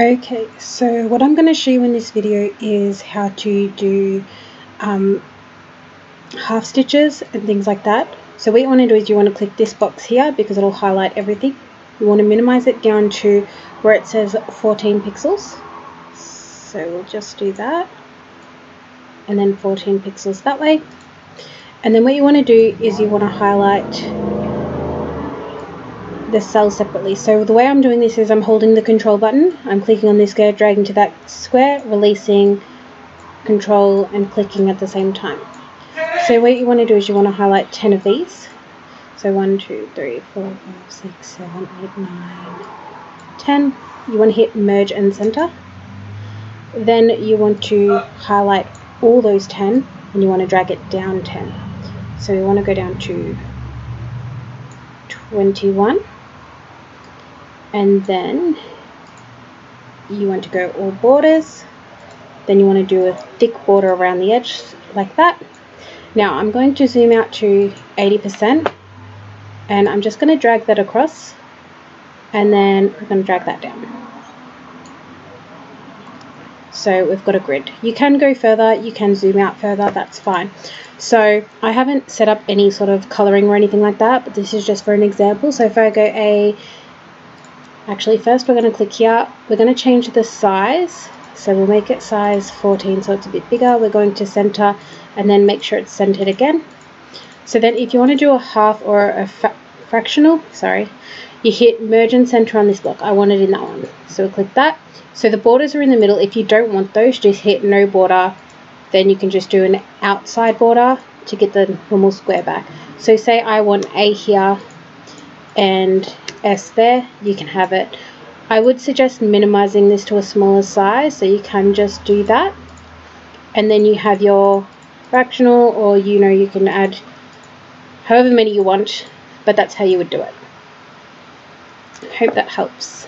Okay, so what I'm going to show you in this video is how to do half stitches and things like that. So what you want to do is you want to click this box here because it'll highlight everything. You want to minimize it down to where it says 14 pixels. So we'll just do that, and then 14 pixels that way. And then what you want to do is you want to highlight the cells separately. So the way I'm doing this is I'm holding the control button, I'm clicking on this square, dragging to that square, releasing control and clicking at the same time. So what you want to do is you want to highlight 10 of these. So 1, 2, 3, 4, 5, 6, 7, 8, 9, 10. You want to hit merge and center. Then you want to highlight all those 10 and you want to drag it down 10. So you want to go down to 21. And then you want to go all borders. Then you want to do a thick border around the edge like that. Now I'm going to zoom out to 80% and I'm just going to drag that across, and then I'm going to drag that down. So we've got a grid. You can go further, you can zoom out further, that's fine. So I haven't set up any sort of coloring or anything like that, but this is just for an example. So if I go actually first we're going to click here, we're going to change the size. So we'll make it size 14 so it's a bit bigger. We're going to center and then make sure it's centered again. So then if you want to do a half or a fractional, you hit merge and center on this block. I want it in that one. So we'll click that. So the borders are in the middle. If you don't want those, just hit no border. Then you can just do an outside border to get the normal square back. So say I want A here and S there, you can have it. I would suggest minimizing this to a smaller size, so you can just do that. And then you have your fractional, or you can add however many you want, but that's how you would do it. I hope that helps.